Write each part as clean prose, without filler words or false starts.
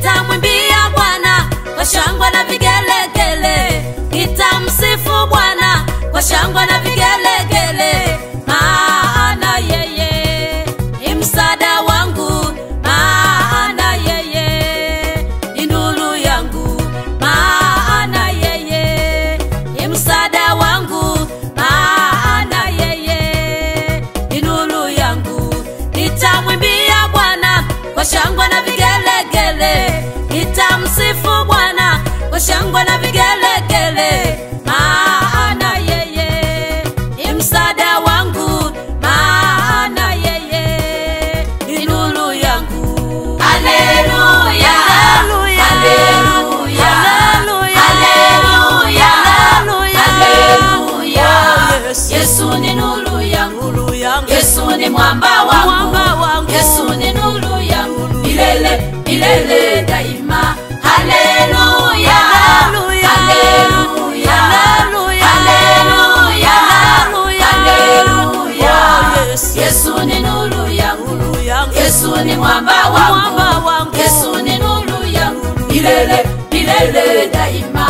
nitamwimbia Bwana kwa shangwe na vigelegele, nitamsifu Bwana kwa shangwe na vigelegele, maana yeye ni msaada wangu, maana yeye ni nuru yangu, maana yeye ni msaada wangu, maana yeye ni nuru yangu. Nitamwimbia Bwana kwa shangwe na vigelegele, nitamsifu Bwana kwa shangwe na vigelegele, maana yeye ni msaada wangu, maana yeye ni nuru yangu. Haleluya, haleluya, haleluya, haleluya, haleluya. Yesu ni nuru yangu, Yesu ni mwamba wangu, Yesu ni nuru yangu milele milele daima. Haleluya, haleluya, haleluya, haleluya, haleluya. Yesu ni nuru yangu, Yesu ni mwamba wangu, Yesu ni nuru yangu milele milele daima.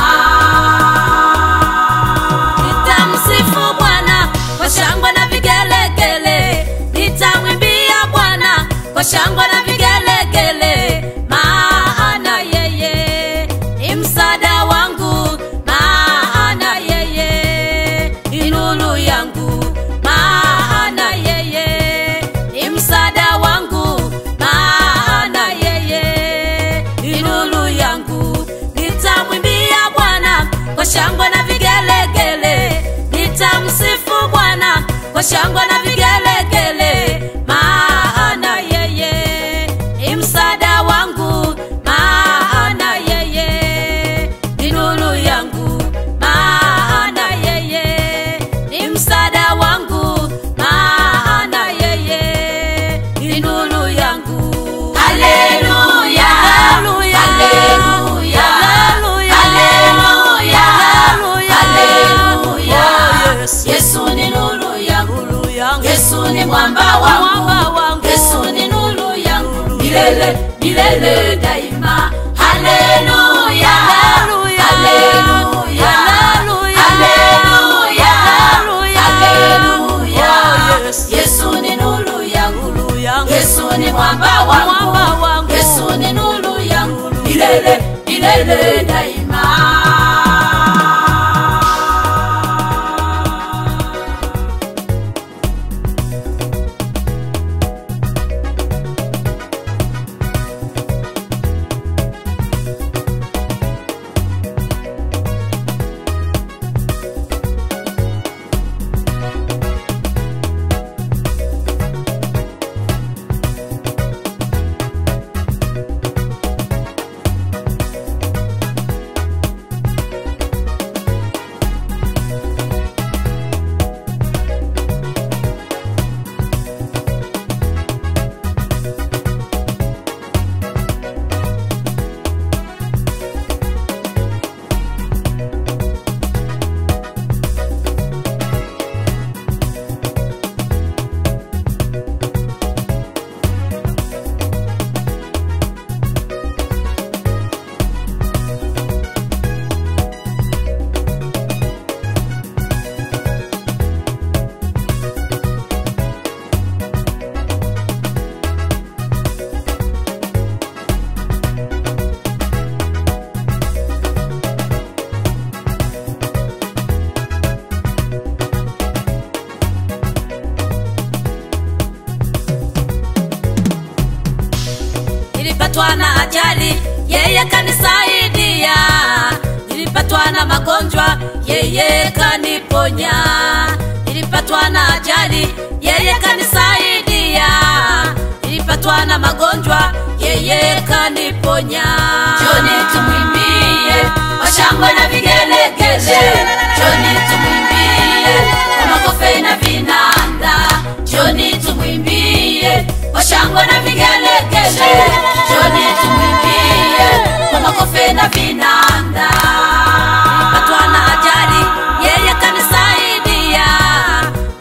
Nitamsifu Bwana kwa shangwe na vigelegele, nitamwimbia Bwana kwa shangwe na vigelegele, maana yeye ni msaada wangu, maana yeye ni nuru yangu, maana yeye ni msaada wangu, maana yeye ni nuru yangu. Nitamwimbia Bwana kwa shangwe na vigelegele, nitamsifu Bwana kwa shangwe na vigelegele, maana yeye ni msaada wangu, maana yeye ni nuru yangu, maana yeye ni msaada wangu, maana yeye ni nuru yangu. Haleluya, haleluya, haleluya, haleluya, haleluya. Yesu ni nuru yangu, Yesu ni mwamba wangu, Yesu ni nuru yangu milele milele daima. Haleluya, haleluya, haleluya, haleluya. Yesu ni nuru yangu, Yesu ni mwamba wangu, Yesu ni nuru yangu milele milele daima. Nilipatwa na ajali, yeye kanisaidia. Nilipatwa na magonjwa, yeye kaniponya. Nilipatwa na ajali, yeye kanisaidia. Nilipatwa na magonjwa, yeye kaniponya. Joni tumwimbie kwa shangwe na vigelegele, Joni tumwimbie kwa makofi na vinanda, Joni tumwimbie kwa shangwe na vigelegele, Joni tumwimbie kwa makofi na vinanda. Nilipatwa na ajali, yeye kanisaidia.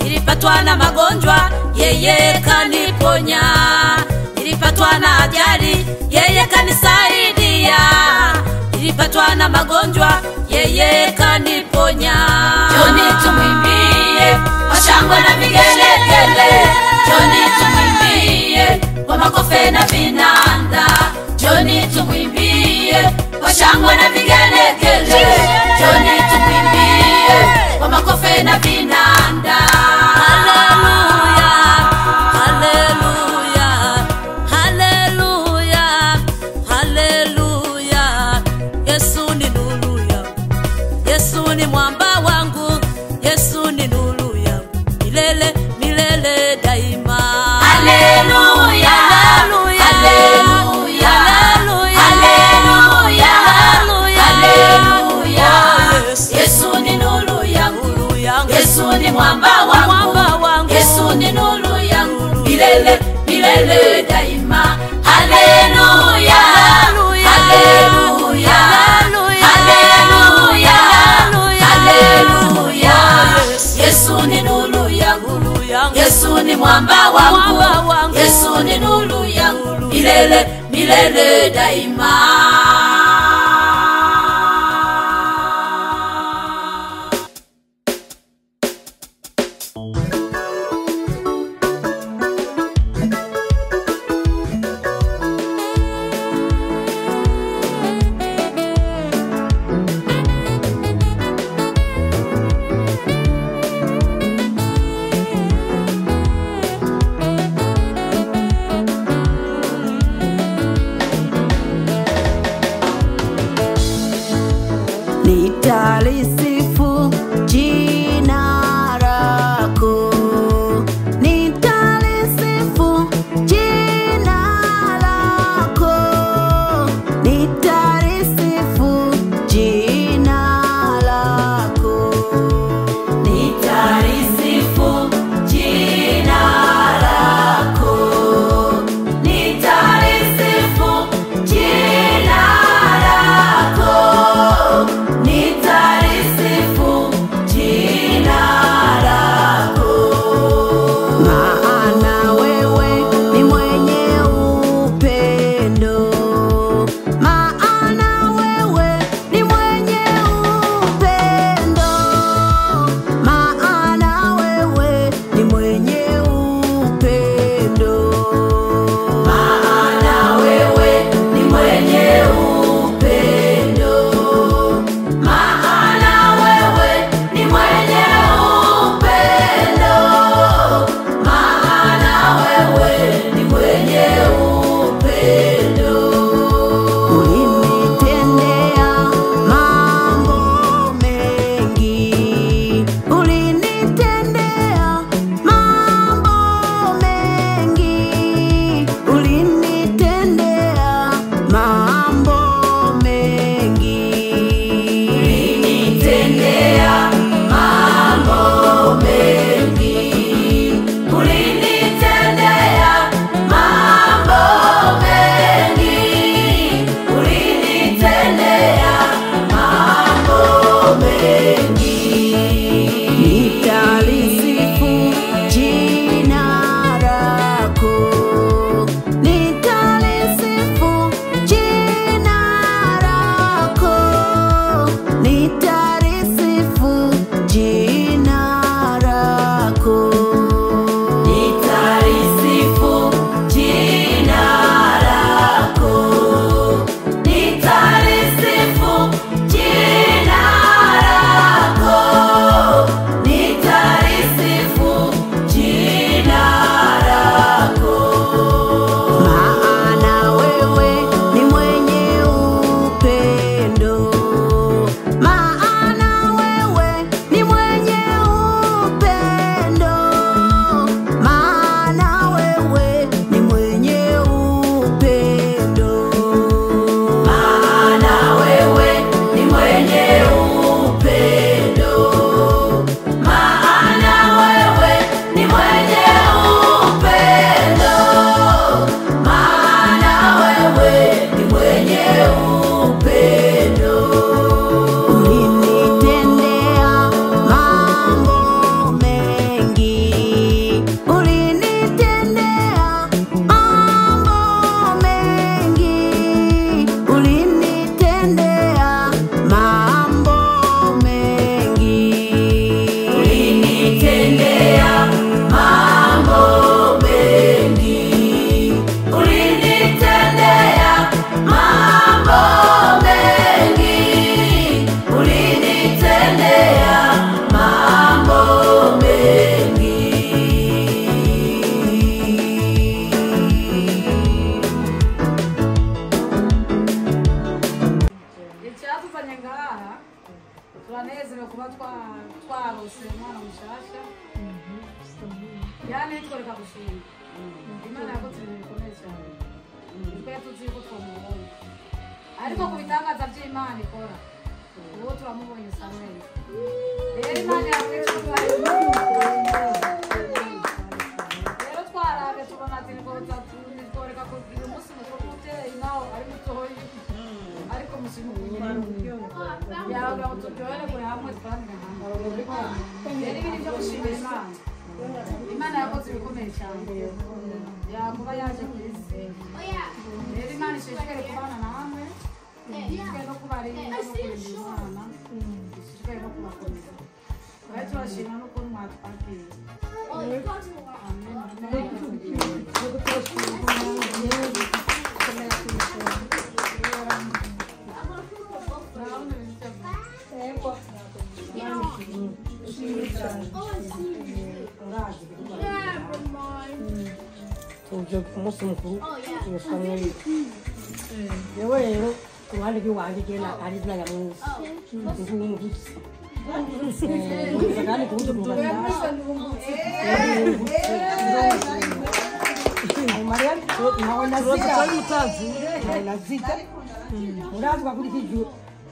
Nilipatwa na magonjwa, yeye kaniponya. Nilipatwa na ajali, yeye kanisaidia. nimepatwa na magonjwa, yeye kaniponya. Njoni tumwimbie kwa shangwe na vigelegele, njoni tumwimbie kwa makofi na vinanda, njoni tumwimbie kwa shangwe na vigelegele, njoni tumwimbie kwa makofi na vinanda. Hallelujah, hallelujah, hallelujah. Yesu ni nuru yangu, Yesu ni mwamba wangu, Yesu ni nuru yangu, milele milele daima. Hallelujah, hallelujah, hallelujah, hallelujah, hallelujah. Yesu ni nuru yangu, Yesu ni mwamba wangu, Yesu ni nuru yangu, milele milele daima. Hallelujah, hallelujah, hallelujah, hallelujah. Yesu ni nuru yangu, Yesu ni mwamba wangu, Yesu ni nuru yangu, milele milele daima. Nitalisifu jina lako, nitalisifu jina lako, nitalisifu jina lako, nitalisifu jina lako, nitalisifu jina lako. Nitalisifu tunezerewe kuba twarose umwana mushasha yani tworeka gushima Imana yakoze ibintu bikomeye cyane twe tuzi ko twamubonye ariko ku bitangaza by'Imana ikora uwo turamubonye Samuel rero Imana yakwicwa rero twarabe tubona ati tworeka kugira umunsi mukuru w'umubyeyi nawe ari mutoyi ariko musimu yawe tubyore kure hamwe twanira hamwe rero ibintu byo gushimira Imana Imana yakoze ibikomeye cyane yakuba yaje ku isi rero Imana ishishikare kubana namwe ishishikare no kubarinda no kurinda Imana ishishikare no kubakomeza twari turashima n'ukuntu mwatwakiriye tuje ku munsi mukuru wa Samuel yewe rero kuruhande rw'iwanjye gena ari izina ya Munsi ngumvutse kandi kuburyo bw'ubanda Maria nawe nazita urazwa kuri kijyo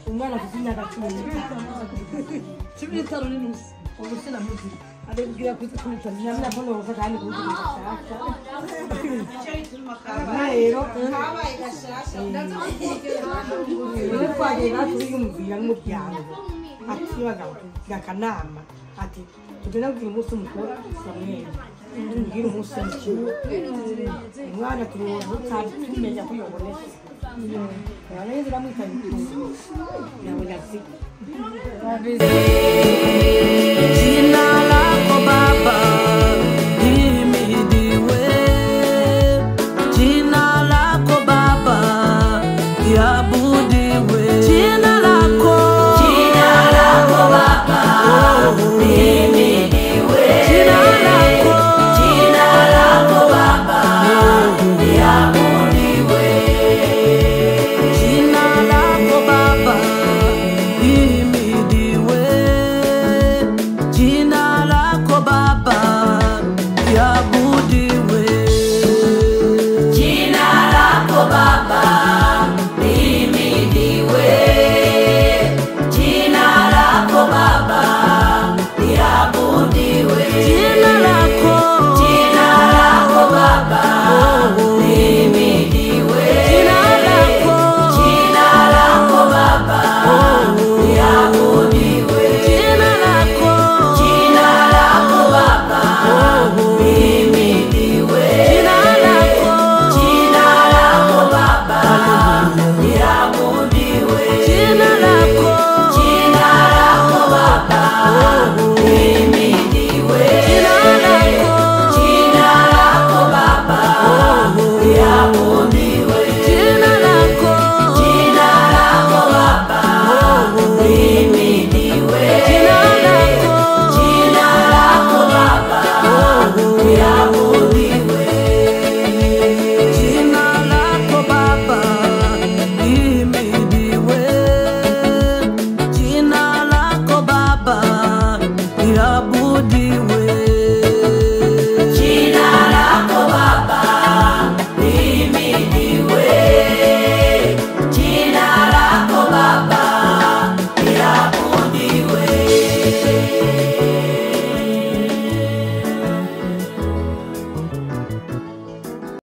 umwana afite imyaka 10 n'inusu ubusina muzi adebwira kuza kulita nyamna bono wakati kuza rero kabaye gashasha rero kwaje batuyumvira n'umuryango ati bagabo yakanama ati tugenda kugira umunsi mukuru Samuel ngira umunsi mukuru umwana turuhuka tumenya kuyoboneza neza bamwita nawe yazi